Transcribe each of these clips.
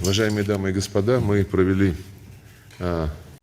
Уважаемые дамы и господа, мы провели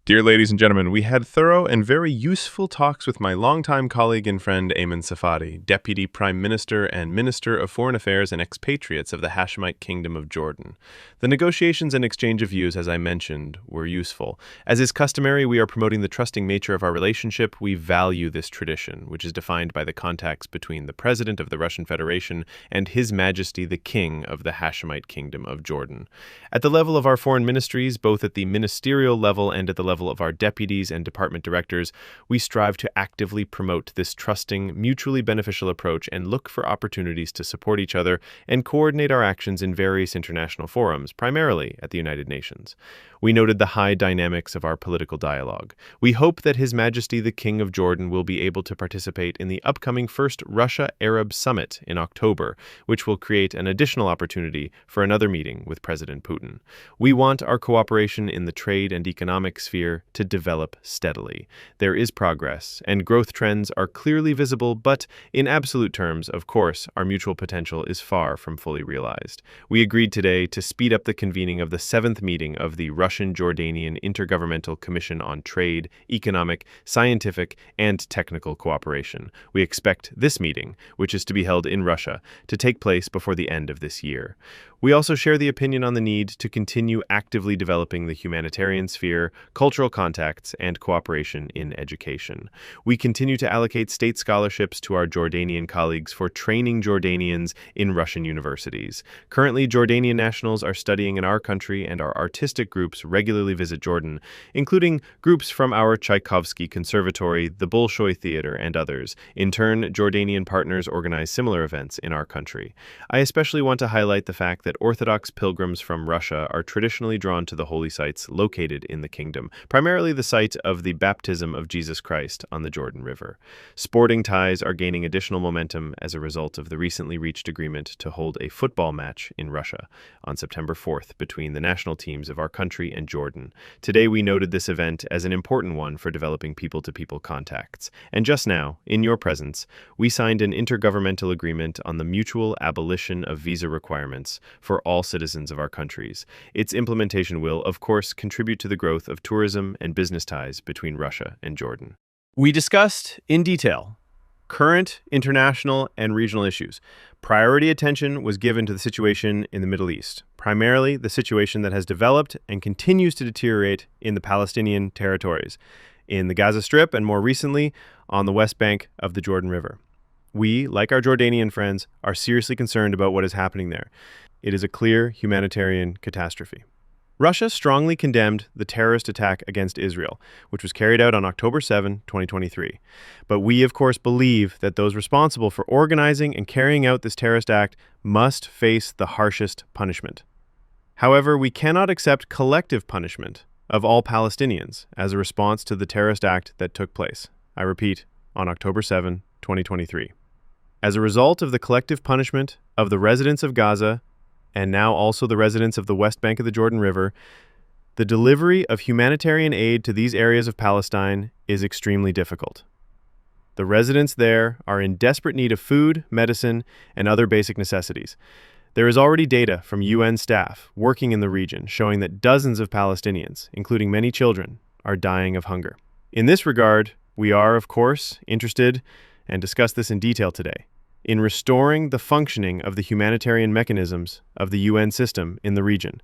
Dear ladies and gentlemen, we had thorough and very useful talks with my longtime colleague and friend Ayman Safadi, Deputy Prime Minister and Minister of Foreign Affairs and Expatriates of the Hashemite Kingdom of Jordan. The negotiations and exchange of views, as I mentioned, were useful. As is customary, we are promoting the trusting nature of our relationship. We value this tradition, which is defined by the contacts between the President of the Russian Federation and His Majesty the King of the Hashemite Kingdom of Jordan. At the level of our foreign ministries, both at the ministerial level and at the level of our deputies and department directors, we strive to actively promote this trusting, mutually beneficial approach and look for opportunities to support each other and coordinate our actions in various international forums, primarily at the United Nations. We noted the high dynamics of our political dialogue. We hope that His Majesty the King of Jordan will be able to participate in the upcoming first Russia-Arab Summit in October, which will create an additional opportunity for another meeting with President Putin. We want our cooperation in the trade and economic sphere to develop steadily. There is progress, and growth trends are clearly visible, but in absolute terms, of course, our mutual potential is far from fully realized. We agreed today to speed up the convening of the 7th meeting of the Russian-Jordanian Intergovernmental Commission on Trade, Economic, Scientific, and Technical Cooperation. We expect this meeting, which is to be held in Russia, to take place before the end of this year. We also share the opinion on the need to continue actively developing the humanitarian sphere, cultural contacts, and cooperation in education. We continue to allocate state scholarships to our Jordanian colleagues for training Jordanians in Russian universities. Currently, Jordanian nationals are studying in our country, and our artistic groups regularly visit Jordan, including groups from our Tchaikovsky Conservatory, the Bolshoi Theater, and others. In turn, Jordanian partners organize similar events in our country. I especially want to highlight the fact that Orthodox pilgrims from Russia are traditionally drawn to the holy sites located in the kingdom, primarily the site of the baptism of Jesus Christ on the Jordan River. Sporting ties are gaining additional momentum as a result of the recently reached agreement to hold a football match in Russia on September 4th between the national teams of our country and Jordan. Today we noted this event as an important one for developing people-to-people contacts. And just now, in your presence, we signed an intergovernmental agreement on the mutual abolition of visa requirements for all citizens of our countries. Its implementation will, of course, contribute to the growth of tourism and business ties between Russia and Jordan. We discussed in detail current international and regional issues. Priority attention was given to the situation in the Middle East, primarily the situation that has developed and continues to deteriorate in the Palestinian territories, in the Gaza Strip, and more recently on the west bank of the Jordan River. We, like our Jordanian friends, are seriously concerned about what is happening there. It is a clear humanitarian catastrophe. Russia strongly condemned the terrorist attack against Israel, which was carried out on October 7, 2023. But we, of course, believe that those responsible for organizing and carrying out this terrorist act must face the harshest punishment. However, we cannot accept collective punishment of all Palestinians as a response to the terrorist act that took place. I repeat, on October 7, 2023. As a result of the collective punishment of the residents of Gaza, and now also the residents of the west bank of the Jordan River, the delivery of humanitarian aid to these areas of Palestine is extremely difficult. The residents there are in desperate need of food, medicine, and other basic necessities. There is already data from UN staff working in the region showing that dozens of Palestinians, including many children, are dying of hunger. In this regard, we are, of course, interested, and discuss this in detail today, in restoring the functioning of the humanitarian mechanisms of the UN system in the region,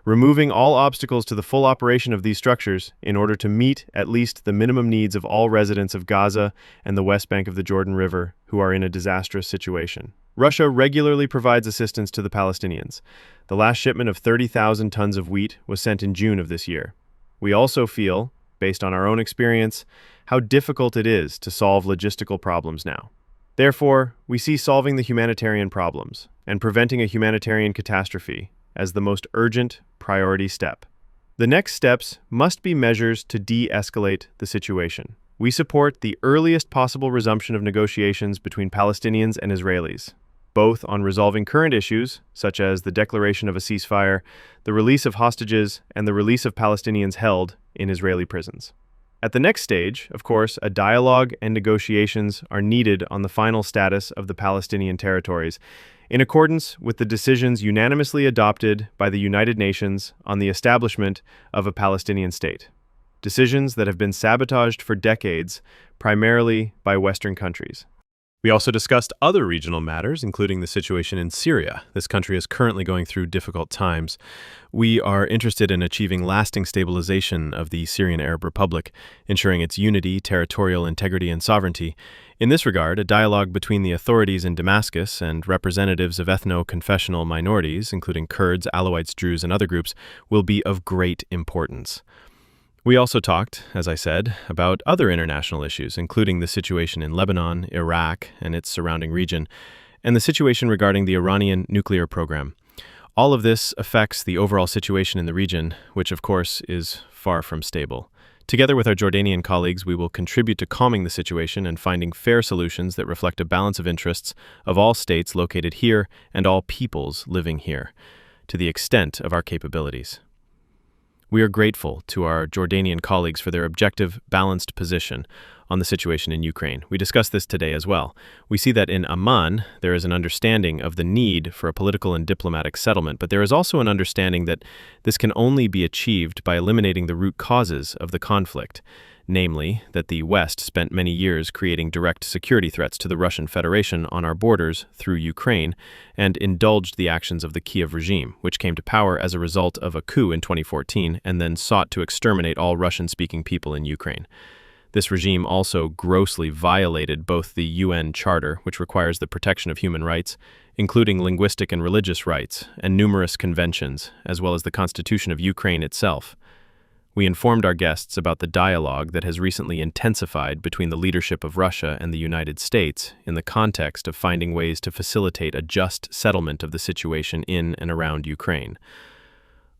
removing all obstacles to the full operation of these structures in order to meet at least the minimum needs of all residents of Gaza and the west bank of the Jordan River who are in a disastrous situation. Russia regularly provides assistance to the Palestinians. The last shipment of 30,000 tons of wheat was sent in June of this year. We also feel, based on our own experience, how difficult it is to solve logistical problems now. Therefore, we see solving the humanitarian problems and preventing a humanitarian catastrophe as the most urgent priority step. The next steps must be measures to de-escalate the situation. We support the earliest possible resumption of negotiations between Palestinians and Israelis, both on resolving current issues, such as the declaration of a ceasefire, the release of hostages, and the release of Palestinians held in Israeli prisons. At the next stage, of course, a dialogue and negotiations are needed on the final status of the Palestinian territories, in accordance with the decisions unanimously adopted by the United Nations on the establishment of a Palestinian state. Decisions that have been sabotaged for decades, primarily by Western countries. We also discussed other regional matters, including the situation in Syria. This country is currently going through difficult times. We are interested in achieving lasting stabilization of the Syrian Arab Republic, ensuring its unity, territorial integrity, and sovereignty. In this regard, a dialogue between the authorities in Damascus and representatives of ethno-confessional minorities, including Kurds, Alawites, Druze, and other groups, will be of great importance. We also talked, as I said, about other international issues, including the situation in Lebanon, Iraq, and its surrounding region, and the situation regarding the Iranian nuclear program. All of this affects the overall situation in the region, which of course is far from stable. Together with our Jordanian colleagues, we will contribute to calming the situation and finding fair solutions that reflect a balance of interests of all states located here and all peoples living here, to the extent of our capabilities. We are grateful to our Jordanian colleagues for their objective, balanced position on the situation in Ukraine. We discussed this today as well. We see that in Amman, there is an understanding of the need for a political and diplomatic settlement, but there is also an understanding that this can only be achieved by eliminating the root causes of the conflict, namely that the West spent many years creating direct security threats to the Russian Federation on our borders through Ukraine and indulged the actions of the Kiev regime, which came to power as a result of a coup in 2014 and then sought to exterminate all Russian-speaking people in Ukraine. This regime also grossly violated both the UN Charter, which requires the protection of human rights, including linguistic and religious rights, and numerous conventions, as well as the Constitution of Ukraine itself. We informed our guests about the dialogue that has recently intensified between the leadership of Russia and the United States in the context of finding ways to facilitate a just settlement of the situation in and around Ukraine.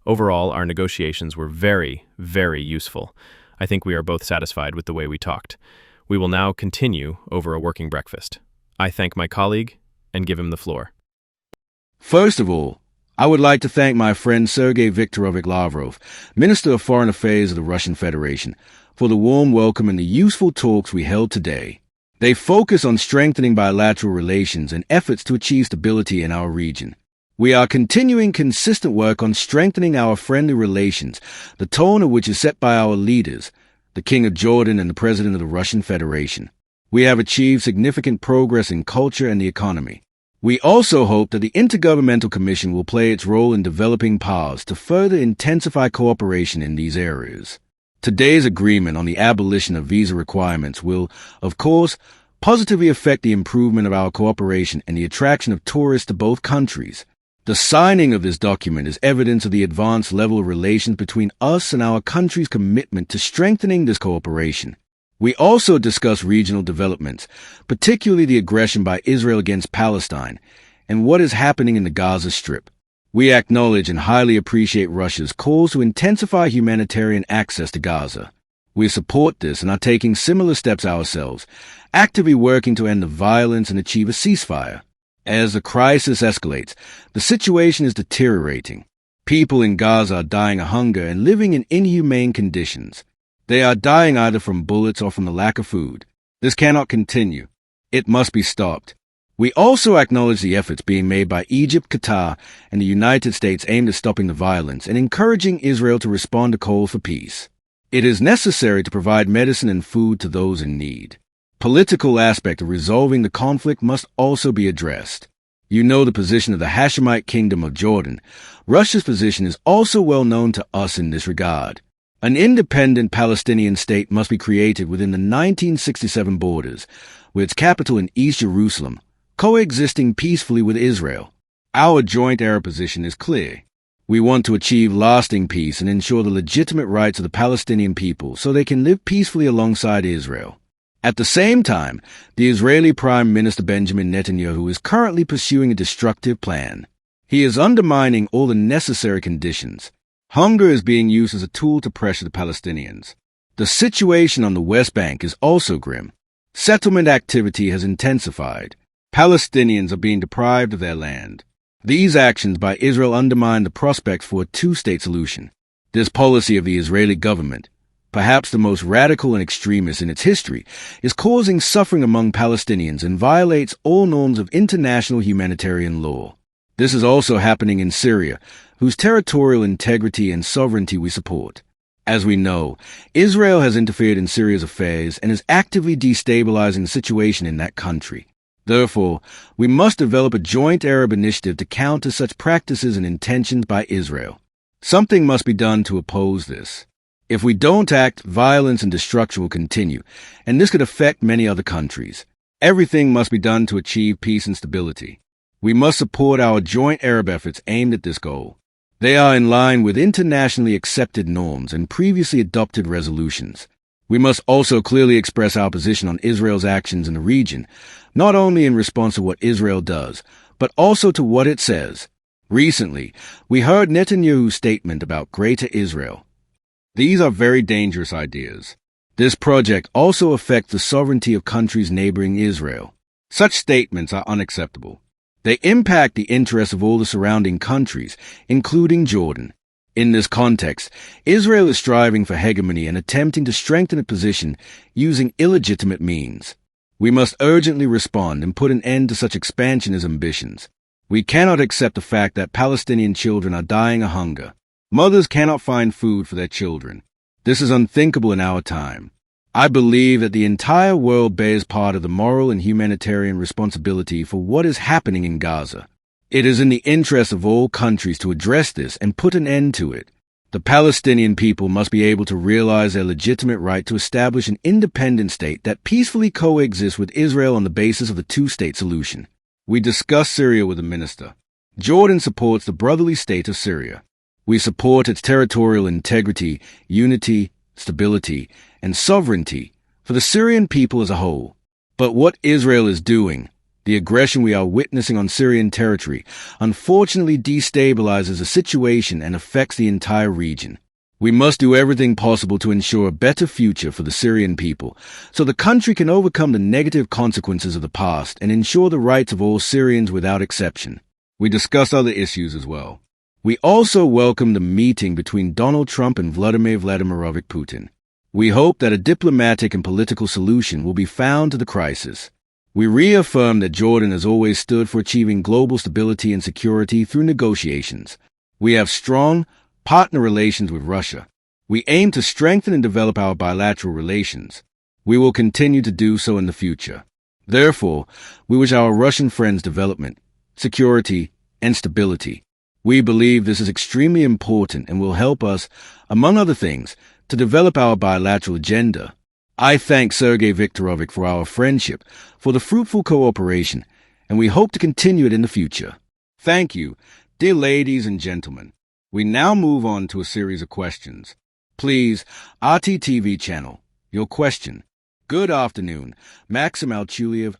Overall, our negotiations were very, very useful. I think we are both satisfied with the way we talked. We will now continue over a working breakfast. I thank my colleague and give him the floor. First of all, I would like to thank my friend Sergey Viktorovich Lavrov, Minister of Foreign Affairs of the Russian Federation, for the warm welcome and the useful talks we held today. They focus on strengthening bilateral relations and efforts to achieve stability in our region. We are continuing consistent work on strengthening our friendly relations, the tone of which is set by our leaders, the King of Jordan and the President of the Russian Federation. We have achieved significant progress in culture and the economy. We also hope that the Intergovernmental Commission will play its role in developing paths to further intensify cooperation in these areas. Today's agreement on the abolition of visa requirements will, of course, positively affect the improvement of our cooperation and the attraction of tourists to both countries. The signing of this document is evidence of the advanced level of relations between us and our country's commitment to strengthening this cooperation. We also discuss regional developments, particularly the aggression by Israel against Palestine and what is happening in the Gaza Strip. We acknowledge and highly appreciate Russia's calls to intensify humanitarian access to Gaza. We support this and are taking similar steps ourselves, actively working to end the violence and achieve a ceasefire. As the crisis escalates, the situation is deteriorating. People in Gaza are dying of hunger and living in inhumane conditions. They are dying either from bullets or from the lack of food. This cannot continue. It must be stopped. We also acknowledge the efforts being made by Egypt, Qatar, and the United States aimed at stopping the violence and encouraging Israel to respond to calls for peace. It is necessary to provide medicine and food to those in need. Political aspect of resolving the conflict must also be addressed. You know the position of the Hashemite Kingdom of Jordan. Russia's position is also well known to us in this regard. An independent Palestinian state must be created within the 1967 borders, with its capital in East Jerusalem, coexisting peacefully with Israel. Our joint Arab position is clear. We want to achieve lasting peace and ensure the legitimate rights of the Palestinian people so they can live peacefully alongside Israel. At the same time, the Israeli Prime Minister Benjamin Netanyahu is currently pursuing a destructive plan. He is undermining all the necessary conditions. Hunger is being used as a tool to pressure the Palestinians. The situation on the West Bank is also grim. Settlement activity has intensified. Palestinians are being deprived of their land. These actions by Israel undermine the prospects for a two-state solution. This policy of the Israeli government, perhaps the most radical and extremist in its history, is causing suffering among Palestinians and violates all norms of international humanitarian law. This is also happening in Syria, whose territorial integrity and sovereignty we support. As we know, Israel has interfered in Syria's affairs and is actively destabilizing the situation in that country. Therefore, we must develop a joint Arab initiative to counter such practices and intentions by Israel. Something must be done to oppose this. If we don't act, violence and destruction will continue, and this could affect many other countries. Everything must be done to achieve peace and stability. We must support our joint Arab efforts aimed at this goal. They are in line with internationally accepted norms and previously adopted resolutions. We must also clearly express our position on Israel's actions in the region, not only in response to what Israel does, but also to what it says. Recently, we heard Netanyahu's statement about Greater Israel. These are very dangerous ideas. This project also affects the sovereignty of countries neighboring Israel. Such statements are unacceptable. They impact the interests of all the surrounding countries, including Jordan. In this context, Israel is striving for hegemony and attempting to strengthen its position using illegitimate means. We must urgently respond and put an end to such expansionist ambitions. We cannot accept the fact that Palestinian children are dying of hunger. Mothers cannot find food for their children. This is unthinkable in our time. I believe that the entire world bears part of the moral and humanitarian responsibility for what is happening in Gaza. It is in the interest of all countries to address this and put an end to it. The Palestinian people must be able to realize their legitimate right to establish an independent state that peacefully coexists with Israel on the basis of the two-state solution. We discussed Syria with the minister. Jordan supports the brotherly state of Syria. We support its territorial integrity, unity, stability, and sovereignty for the Syrian people as a whole. But what Israel is doing, the aggression we are witnessing on Syrian territory, unfortunately destabilizes the situation and affects the entire region. We must do everything possible to ensure a better future for the Syrian people, so the country can overcome the negative consequences of the past and ensure the rights of all Syrians without exception. We discussed other issues as well. We also welcome the meeting between Donald Trump and Vladimir Vladimirovich Putin. We hope that a diplomatic and political solution will be found to the crisis. We reaffirm that Jordan has always stood for achieving global stability and security through negotiations. We have strong partner relations with Russia. We aim to strengthen and develop our bilateral relations. We will continue to do so in the future. Therefore, we wish our Russian friends development, security, and stability. We believe this is extremely important and will help us, among other things, to develop our bilateral agenda. I thank Sergey Viktorovich for our friendship, for the fruitful cooperation, and we hope to continue it in the future. Thank you, dear ladies and gentlemen. We now move on to a series of questions. Please, RTTV channel, your question. Good afternoon, Maxim Altuyev,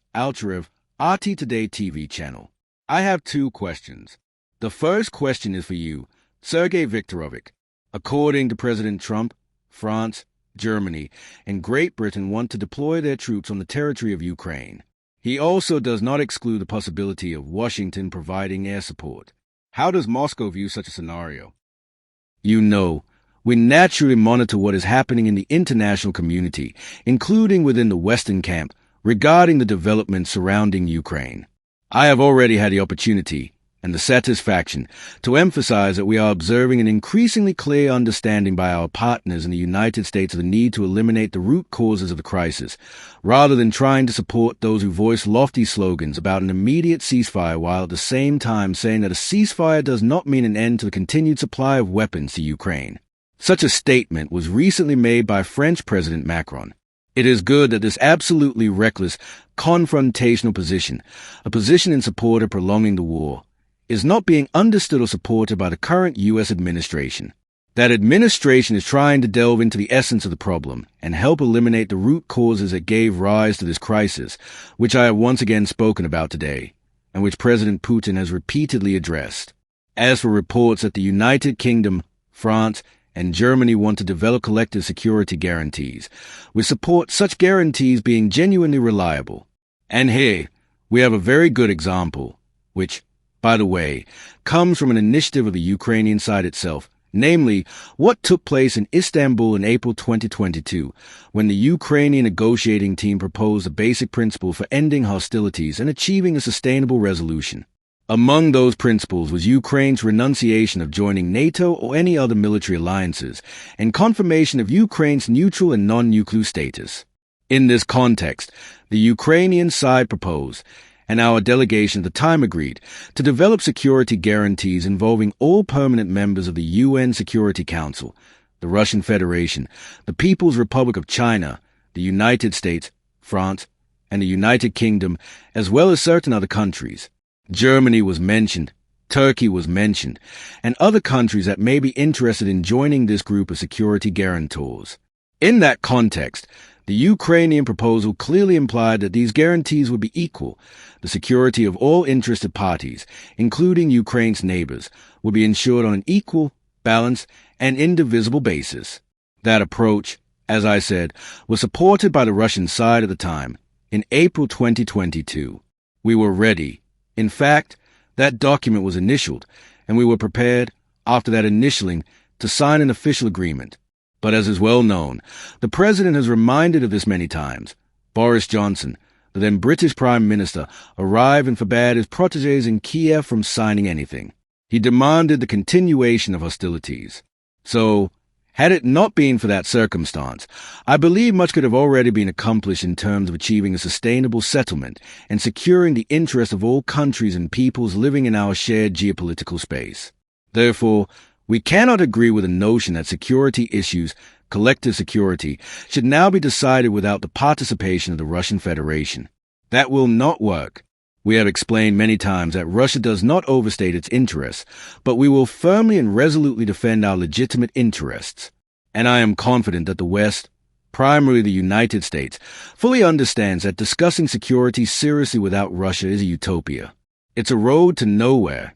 RT Today TV channel. I have two questions. The first question is for you, Sergey Viktorovich. According to President Trump, France, Germany, and Great Britain want to deploy their troops on the territory of Ukraine. He also does not exclude the possibility of Washington providing air support. How does Moscow view such a scenario? You know, we naturally monitor what is happening in the international community, including within the Western camp, regarding the developments surrounding Ukraine. I have already had the opportunity and the satisfaction to emphasize that we are observing an increasingly clear understanding by our partners in the United States of the need to eliminate the root causes of the crisis, rather than trying to support those who voice lofty slogans about an immediate ceasefire while at the same time saying that a ceasefire does not mean an end to the continued supply of weapons to Ukraine. Such a statement was recently made by French President Macron. It is good that this absolutely reckless, confrontational position, a position in support of prolonging the war, is not being understood or supported by the current U.S. administration. That administration is trying to delve into the essence of the problem and help eliminate the root causes that gave rise to this crisis, which I have once again spoken about today, and which President Putin has repeatedly addressed. As for reports that the United Kingdom, France, and Germany want to develop collective security guarantees, we support such guarantees being genuinely reliable. And here, we have a very good example, which, by the way, comes from an initiative of the Ukrainian side itself namely what took place in Istanbul in April 2022, when the Ukrainian negotiating team proposed a basic principle for ending hostilities and achieving a sustainable resolution. Among those principles was Ukraine's renunciation of joining NATO or any other military alliances, and confirmation of Ukraine's neutral and non-nuclear status. In this context, the Ukrainian side proposed, and our delegation at the time agreed, to develop security guarantees involving all permanent members of the UN Security Council, the Russian Federation, the People's Republic of China, the United States, France, and the United Kingdom, as well as certain other countries. Germany was mentioned, Turkey was mentioned, and other countries that may be interested in joining this group of security guarantors. In that context, the Ukrainian proposal clearly implied that these guarantees would be equal. The security of all interested parties, including Ukraine's neighbors, would be ensured on an equal, balanced, and indivisible basis. That approach, as I said, was supported by the Russian side at the time. In April 2022, we were ready. In fact, that document was initialed, and we were prepared, after that initialing, to sign an official agreement. But as is well known, the President has reminded of this many times. Boris Johnson, the then British Prime Minister, arrived and forbade his protégés in Kiev from signing anything. He demanded the continuation of hostilities. So, had it not been for that circumstance, I believe much could have already been accomplished in terms of achieving a sustainable settlement and securing the interest of all countries and peoples living in our shared geopolitical space. Therefore, we cannot agree with the notion that security issues, collective security, should now be decided without the participation of the Russian Federation. That will not work. We have explained many times that Russia does not overstate its interests, but we will firmly and resolutely defend our legitimate interests. And I am confident that the West, primarily the United States, fully understands that discussing security seriously without Russia is a utopia. It's a road to nowhere.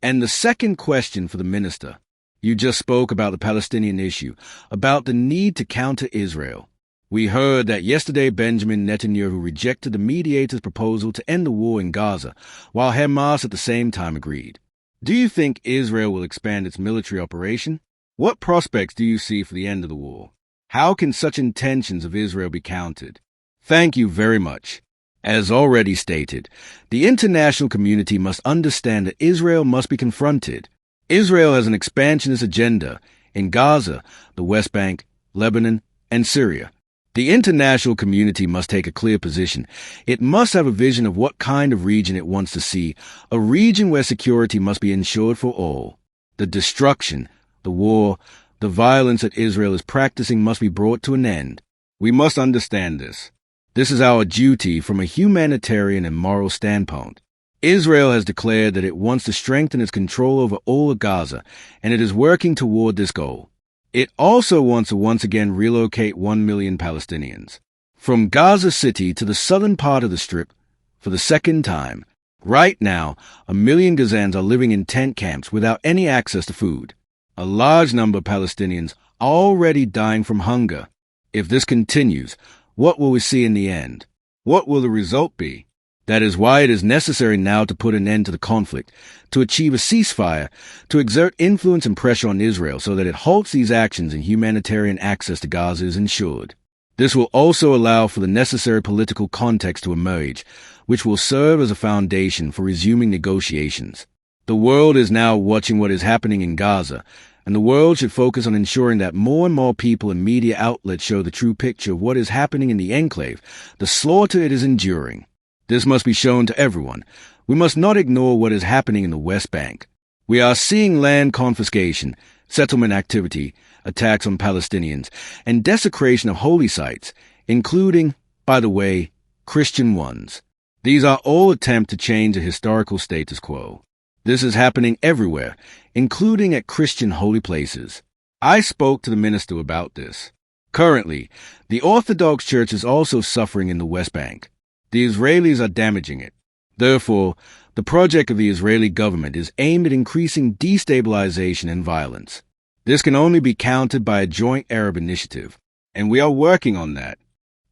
And the second question for the minister. You just spoke about the Palestinian issue, about the need to counter Israel. We heard that yesterday Benjamin Netanyahu rejected the mediator's proposal to end the war in Gaza, while Hamas at the same time agreed. Do you think Israel will expand its military operation? What prospects do you see for the end of the war? How can such intentions of Israel be countered? Thank you very much. As already stated, the international community must understand that Israel must be confronted. Israel has an expansionist agenda in Gaza, the West Bank, Lebanon, and Syria. The international community must take a clear position. It must have a vision of what kind of region it wants to see, a region where security must be ensured for all. The destruction, the war, the violence that Israel is practicing must be brought to an end. We must understand this. This is our duty from a humanitarian and moral standpoint. Israel has declared that it wants to strengthen its control over all of Gaza, and it is working toward this goal. It also wants to once again relocate 1 million Palestinians from Gaza City to the southern part of the Strip for the second time. Right now, 1 million Gazans are living in tent camps without any access to food. A large number of Palestinians are already dying from hunger. If this continues, what will we see in the end? What will the result be? That is why it is necessary now to put an end to the conflict, to achieve a ceasefire, to exert influence and pressure on Israel so that it halts these actions and humanitarian access to Gaza is ensured. This will also allow for the necessary political context to emerge, which will serve as a foundation for resuming negotiations. The world is now watching what is happening in Gaza, and the world should focus on ensuring that more and more people and media outlets show the true picture of what is happening in the enclave, the slaughter it is enduring. This must be shown to everyone. We must not ignore what is happening in the West Bank. We are seeing land confiscation, settlement activity, attacks on Palestinians, and desecration of holy sites, including, by the way, Christian ones. These are all attempts to change a historical status quo. This is happening everywhere, including at Christian holy places. I spoke to the minister about this. Currently, the Orthodox Church is also suffering in the West Bank. The Israelis are damaging it. Therefore, the project of the Israeli government is aimed at increasing destabilization and violence. This can only be countered by a joint Arab initiative, and we are working on that.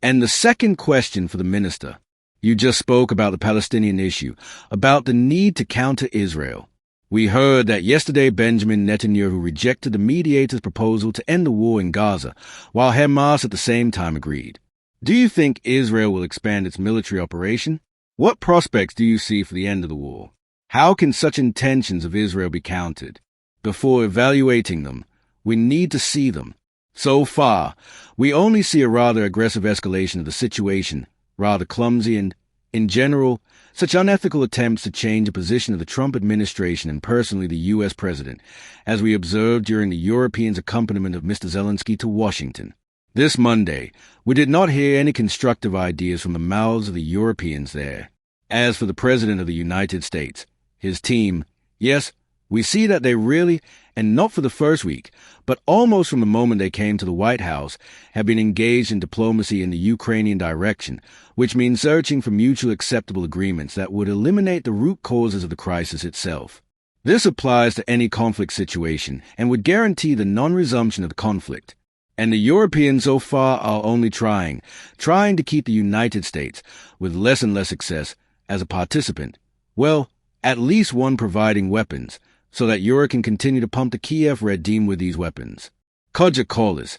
And the second question for the minister. You just spoke about the Palestinian issue, about the need to counter Israel. We heard that yesterday Benjamin Netanyahu rejected the mediator's proposal to end the war in Gaza, while Hamas at the same time agreed. Do you think Israel will expand its military operation? What prospects do you see for the end of the war? How can such intentions of Israel be countered? Before evaluating them, we need to see them. So far, we only see a rather aggressive escalation of the situation, rather clumsy and, in general, such unethical attempts to change the position of the Trump administration and personally the U.S. president, as we observed during the Europeans' accompaniment of Mr. Zelensky to Washington. This Monday, we did not hear any constructive ideas from the mouths of the Europeans there. As for the President of the United States, his team, yes, we see that they really, and not for the first week, but almost from the moment they came to the White House, have been engaged in diplomacy in the Ukrainian direction, which means searching for mutually acceptable agreements that would eliminate the root causes of the crisis itself. This applies to any conflict situation and would guarantee the non-resumption of the conflict. And the Europeans so far are only trying to keep the United States, with less and less success, as a participant. Well, at least one providing weapons, so that Europe can continue to pump the Kiev regime with these weapons. Kaja Kallas.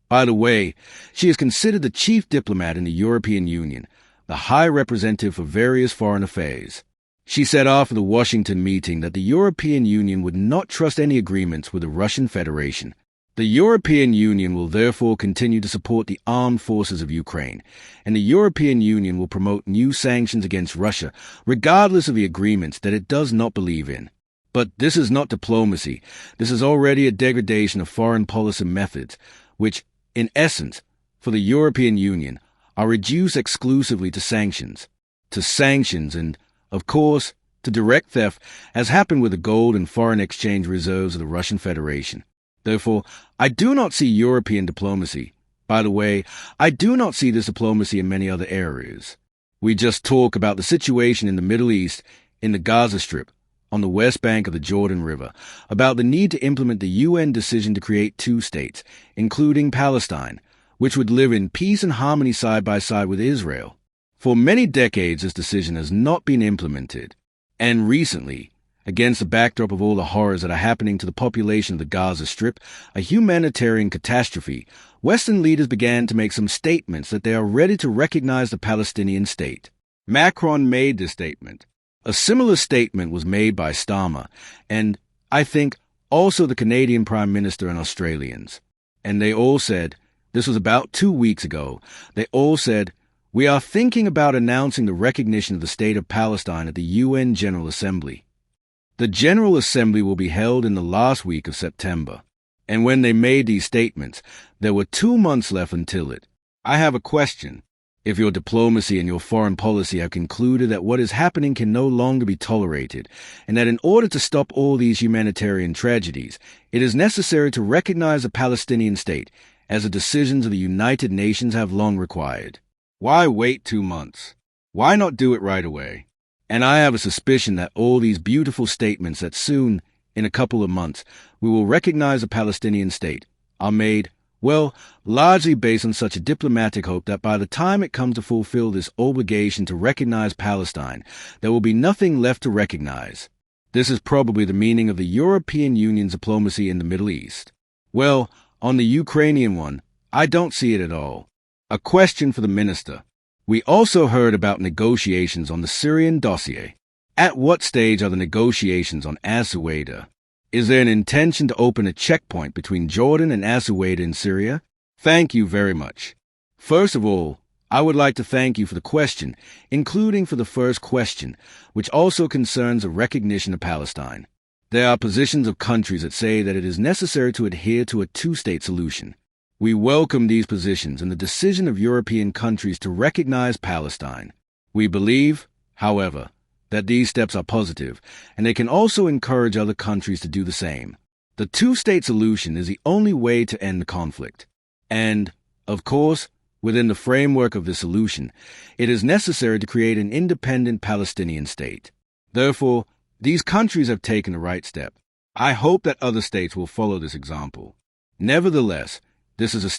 By the way, she is considered the chief diplomat in the European Union, the high representative for various foreign affairs. She said after the Washington meeting that the European Union would not trust any agreements with the Russian Federation. The European Union will therefore continue to support the armed forces of Ukraine, and the European Union will promote new sanctions against Russia, regardless of the agreements that it does not believe in. But this is not diplomacy. This is already a degradation of foreign policy methods, which, in essence, for the European Union, are reduced exclusively to sanctions. And, of course, to direct theft, as happened with the gold and foreign exchange reserves of the Russian Federation. Therefore, I do not see European diplomacy. By the way, I do not see this diplomacy in many other areas. We just talk about the situation in the Middle East, in the Gaza Strip, on the west bank of the Jordan River, about the need to implement the UN decision to create two states, including Palestine, which would live in peace and harmony side by side with Israel. For many decades, this decision has not been implemented. And recently, against the backdrop of all the horrors that are happening to the population of the Gaza Strip, a humanitarian catastrophe, Western leaders began to make some statements that they are ready to recognize the Palestinian state. Macron made this statement. A similar statement was made by Starmer, and, I think, also the Canadian Prime Minister and Australians. And they all said, this was about 2 weeks ago, they all said, we are thinking about announcing the recognition of the State of Palestine at the UN General Assembly. The General Assembly will be held in the last week of September. And when they made these statements, there were 2 months left until it. I have a question. If your diplomacy and your foreign policy have concluded that what is happening can no longer be tolerated, and that in order to stop all these humanitarian tragedies, it is necessary to recognize the Palestinian state, as the decisions of the United Nations have long required. Why wait 2 months? Why not do it right away? And I have a suspicion that all these beautiful statements that soon, in a couple of months, we will recognize the Palestinian state, are made, well, largely based on such a diplomatic hope that by the time it comes to fulfill this obligation to recognize Palestine, there will be nothing left to recognize. This is probably the meaning of the European Union's diplomacy in the Middle East. Well, on the Ukrainian one, I don't see it at all. A question for the minister. We also heard about negotiations on the Syrian dossier. At what stage are the negotiations on As-Suwaida? Is there an intention to open a checkpoint between Jordan and As-Suwaida in Syria? Thank you very much. First of all, I would like to thank you for the question, including for the first question, which also concerns the recognition of Palestine. There are positions of countries that say that it is necessary to adhere to a two-state solution. We welcome these positions and the decision of European countries to recognize Palestine. We believe, however, that these steps are positive, and they can also encourage other countries to do the same. The two-state solution is the only way to end the conflict. And, of course, within the framework of the solution, it is necessary to create an independent Palestinian state. Therefore, these countries have taken the right step. I hope that other states will follow this example. Nevertheless, this is a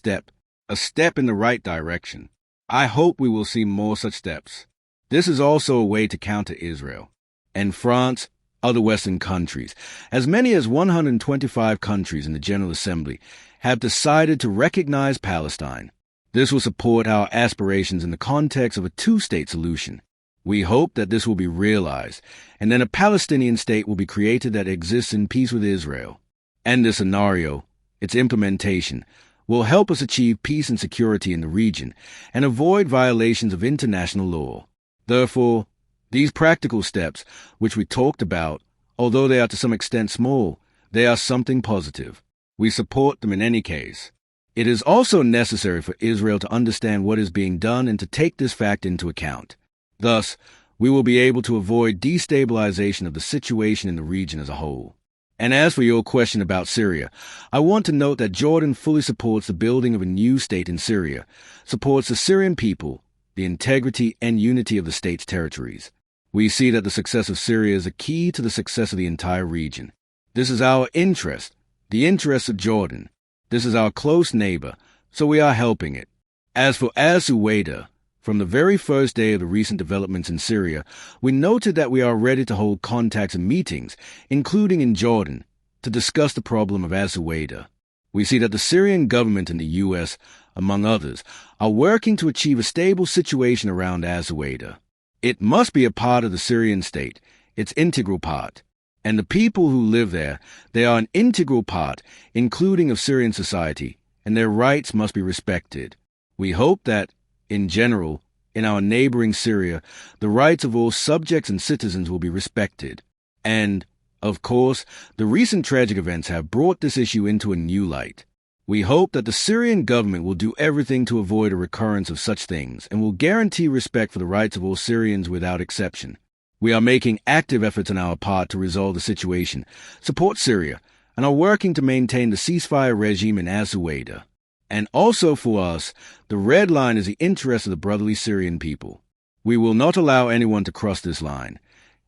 step in the right direction. I hope we will see more such steps. This is also a way to counter Israel. And France, other Western countries, as many as 125 countries in the General Assembly, have decided to recognize Palestine. This will support our aspirations in the context of a two-state solution. We hope that this will be realized, and then a Palestinian state will be created that exists in peace with Israel. And this scenario, its implementation, will help us achieve peace and security in the region and avoid violations of international law. Therefore, these practical steps, which we talked about, although they are to some extent small, they are something positive. We support them in any case. It is also necessary for Israel to understand what is being done and to take this fact into account. Thus, we will be able to avoid destabilization of the situation in the region as a whole. And as for your question about Syria, I want to note that Jordan fully supports the building of a new state in Syria, supports the Syrian people, the integrity and unity of the state's territories. We see that the success of Syria is a key to the success of the entire region. This is our interest, the interest of Jordan. This is our close neighbor, so we are helping it. As for As-Suwayda, from the very first day of the recent developments in Syria, we noted that we are ready to hold contacts and meetings, including in Jordan, to discuss the problem of As-Suwayda. We see that the Syrian government and the U.S., among others, are working to achieve a stable situation around As-Suwayda. It must be a part of the Syrian state, its integral part. And the people who live there, they are an integral part, including of Syrian society, and their rights must be respected. We hope that, in general, in our neighboring Syria, the rights of all subjects and citizens will be respected. And, of course, the recent tragic events have brought this issue into a new light. We hope that the Syrian government will do everything to avoid a recurrence of such things and will guarantee respect for the rights of all Syrians without exception. We are making active efforts on our part to resolve the situation, support Syria, and are working to maintain the ceasefire regime in As-Suwayda. And also for us, the red line is the interest of the brotherly Syrian people. We will not allow anyone to cross this line,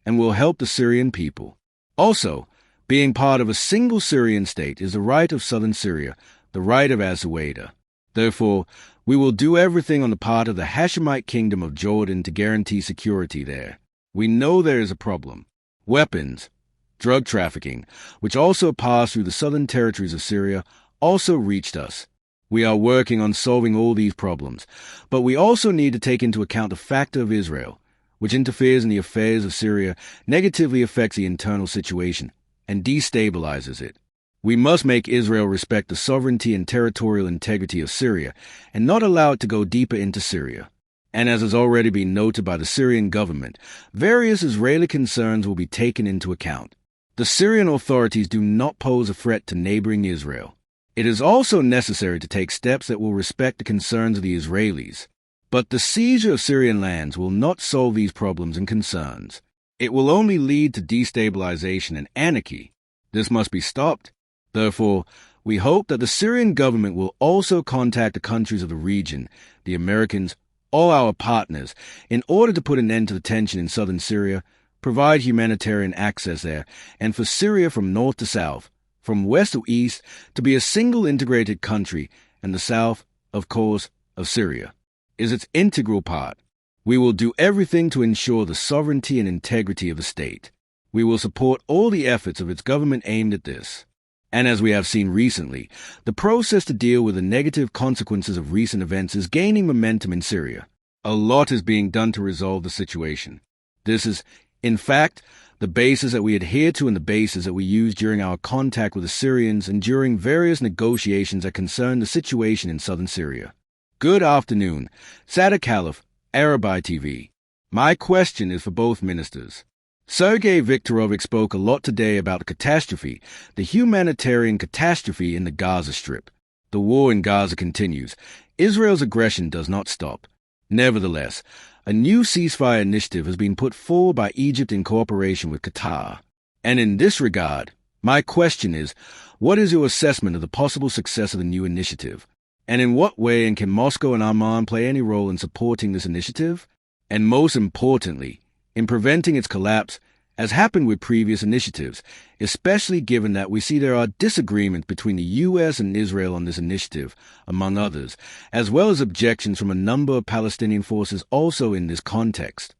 and will help the Syrian people. Also, being part of a single Syrian state is the right of southern Syria, the right of As-Suwayda. Therefore, we will do everything on the part of the Hashemite kingdom of Jordan to guarantee security there. We know there is a problem. Weapons, drug trafficking, which also pass through the southern territories of Syria, also reached us. We are working on solving all these problems, but we also need to take into account the factor of Israel, which interferes in the affairs of Syria, negatively affects the internal situation, and destabilizes it. We must make Israel respect the sovereignty and territorial integrity of Syria, and not allow it to go deeper into Syria. And as has already been noted by the Syrian government, various Israeli concerns will be taken into account. The Syrian authorities do not pose a threat to neighboring Israel. It is also necessary to take steps that will respect the concerns of the Israelis. But the seizure of Syrian lands will not solve these problems and concerns. It will only lead to destabilization and anarchy. This must be stopped. Therefore, we hope that the Syrian government will also contact the countries of the region, the Americans, all our partners, in order to put an end to the tension in southern Syria, provide humanitarian access there, and for Syria from north to south, from west to east, to be a single integrated country, and the south, of course, of Syria, is its integral part. We will do everything to ensure the sovereignty and integrity of the state. We will support all the efforts of its government aimed at this. And as we have seen recently, the process to deal with the negative consequences of recent events is gaining momentum in Syria. A lot is being done to resolve the situation. This is, in fact, the basis that we adhere to and the basis that we use during our contact with the Syrians and during various negotiations that concern the situation in southern Syria. Good afternoon. Sada Khalif, Arabi TV. My question is for both ministers. Sergey Viktorovich spoke a lot today about the catastrophe, the humanitarian catastrophe in the Gaza Strip. The war in Gaza continues. Israel's aggression does not stop. Nevertheless, a new ceasefire initiative has been put forward by Egypt in cooperation with Qatar. And in this regard, my question is, what is your assessment of the possible success of the new initiative? And in what way and can Moscow and Amman play any role in supporting this initiative? And most importantly, in preventing its collapse, as happened with previous initiatives, especially given that we see there are disagreements between the U.S. and Israel on this initiative, among others, as well as objections from a number of Palestinian forces also in this context.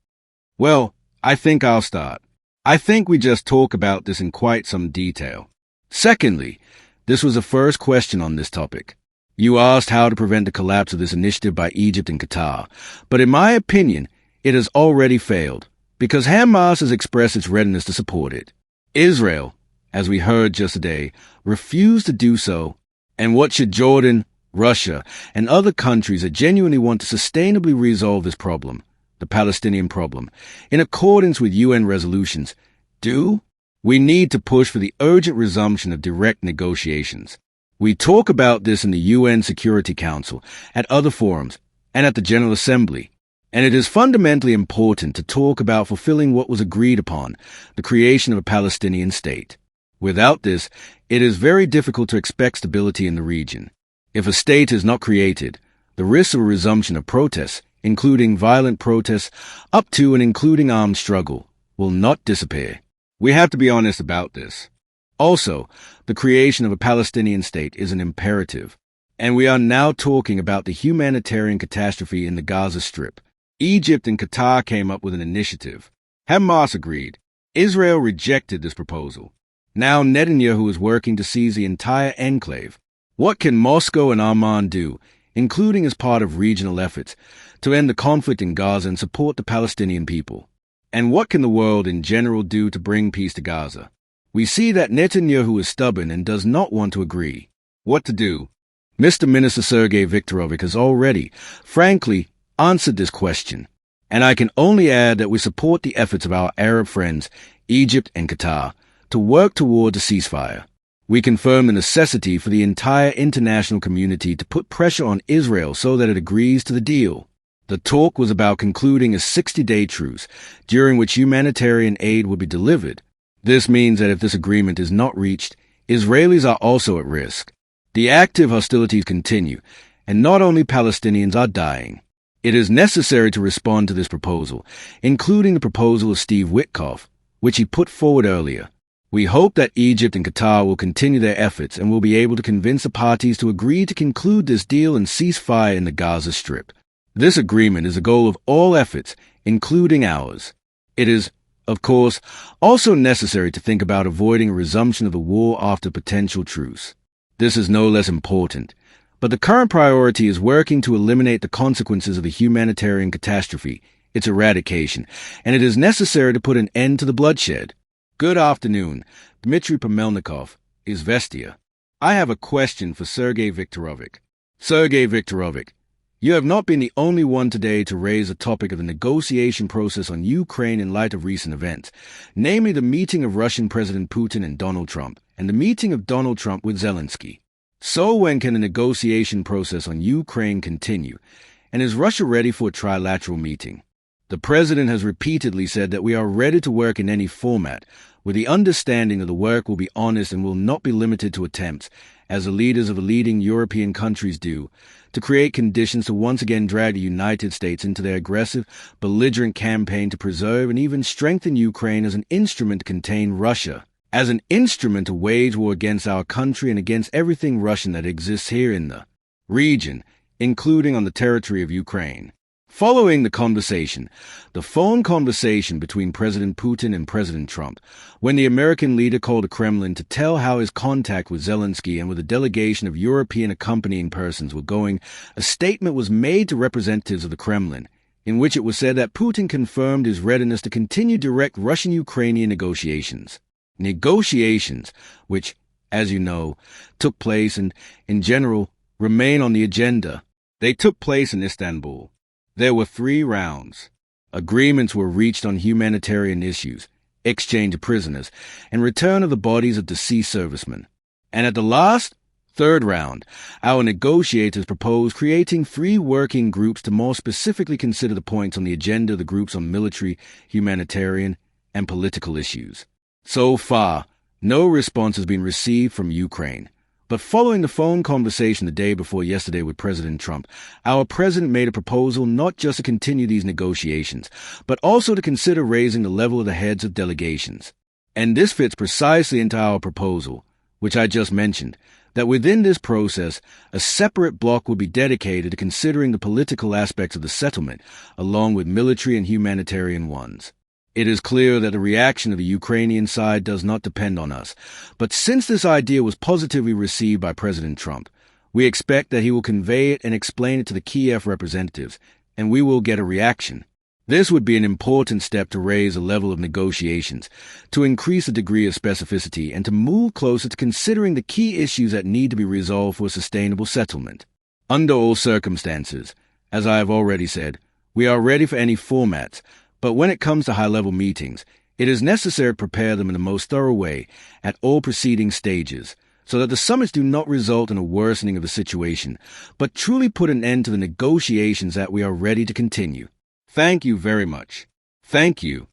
Well, I think I'll start. I think we just talk about this in quite some detail. Secondly, this was the first question on this topic. You asked how to prevent the collapse of this initiative by Egypt and Qatar, but in my opinion, it has already failed, because Hamas has expressed its readiness to support it. Israel, as we heard just today, refused to do so, and what should Jordan, Russia, and other countries that genuinely want to sustainably resolve this problem, the Palestinian problem, in accordance with UN resolutions, do? We need to push for the urgent resumption of direct negotiations. We talk about this in the UN Security Council, at other forums, and at the General Assembly, and it is fundamentally important to talk about fulfilling what was agreed upon, the creation of a Palestinian state. Without this, it is very difficult to expect stability in the region. If a state is not created, the risk of a resumption of protests, including violent protests, up to and including armed struggle, will not disappear. We have to be honest about this. Also, the creation of a Palestinian state is an imperative, and we are now talking about the humanitarian catastrophe in the Gaza Strip. Egypt and Qatar came up with an initiative. Hamas agreed. Israel rejected this proposal. Now Netanyahu is working to seize the entire enclave. What can Moscow and Amman do, including as part of regional efforts, to end the conflict in Gaza and support the Palestinian people? And what can the world in general do to bring peace to Gaza? We see that Netanyahu is stubborn and does not want to agree. What to do? Mr. Minister Sergey Lavrov has already, frankly, answered this question. And I can only add that we support the efforts of our Arab friends, Egypt and Qatar, to work toward a ceasefire. We confirm the necessity for the entire international community to put pressure on Israel so that it agrees to the deal. The talk was about concluding a 60-day truce, during which humanitarian aid would be delivered. This means that if this agreement is not reached, Israelis are also at risk. The active hostilities continue, and not only Palestinians are dying. It is necessary to respond to this proposal, including the proposal of Steve Witkoff, which he put forward earlier. We hope that Egypt and Qatar will continue their efforts and will be able to convince the parties to agree to conclude this deal and cease fire in the Gaza Strip. This agreement is the goal of all efforts, including ours. It is, of course, also necessary to think about avoiding a resumption of the war after potential truce. This is no less important, but the current priority is working to eliminate the consequences of the humanitarian catastrophe, its eradication, and it is necessary to put an end to the bloodshed. Good afternoon, Dmitry Pomelnikov, Izvestia. I have a question for Sergey Viktorovic. Sergey Viktorovic, you have not been the only one today to raise the topic of the negotiation process on Ukraine in light of recent events, namely the meeting of Russian President Putin and Donald Trump, and the meeting of Donald Trump with Zelensky. So when can the negotiation process on Ukraine continue, and is Russia ready for a trilateral meeting? The President has repeatedly said that we are ready to work in any format, with the understanding that the work will be honest and will not be limited to attempts, as the leaders of the leading European countries do, to create conditions to once again drag the United States into their aggressive, belligerent campaign to preserve and even strengthen Ukraine as an instrument to contain Russia, as an instrument to wage war against our country and against everything Russian that exists here in the region, including on the territory of Ukraine. Following the conversation, the phone conversation between President Putin and President Trump, when the American leader called the Kremlin to tell how his contact with Zelensky and with a delegation of European accompanying persons were going, a statement was made to representatives of the Kremlin, in which it was said that Putin confirmed his readiness to continue direct Russian-Ukrainian negotiations. Negotiations, which, as you know, took place and, in general, remain on the agenda. They took place in Istanbul. There were 3 rounds. Agreements were reached on humanitarian issues, exchange of prisoners, and return of the bodies of deceased servicemen. And at the last, 3rd round, our negotiators proposed creating 3 working groups to more specifically consider the points on the agenda of the groups on military, humanitarian, and political issues. So far, no response has been received from Ukraine. But following the phone conversation the day before yesterday with President Trump, our president made a proposal not just to continue these negotiations, but also to consider raising the level of the heads of delegations. And this fits precisely into our proposal, which I just mentioned, that within this process, a separate block will be dedicated to considering the political aspects of the settlement, along with military and humanitarian ones. It is clear that the reaction of the Ukrainian side does not depend on us. But since this idea was positively received by President Trump, we expect that he will convey it and explain it to the Kiev representatives, and we will get a reaction. This would be an important step to raise the level of negotiations, to increase the degree of specificity, and to move closer to considering the key issues that need to be resolved for a sustainable settlement. Under all circumstances, as I have already said, we are ready for any formats, but when it comes to high-level meetings, it is necessary to prepare them in the most thorough way at all preceding stages, so that the summits do not result in a worsening of the situation, but truly put an end to the negotiations that we are ready to continue. Thank you very much. Thank you.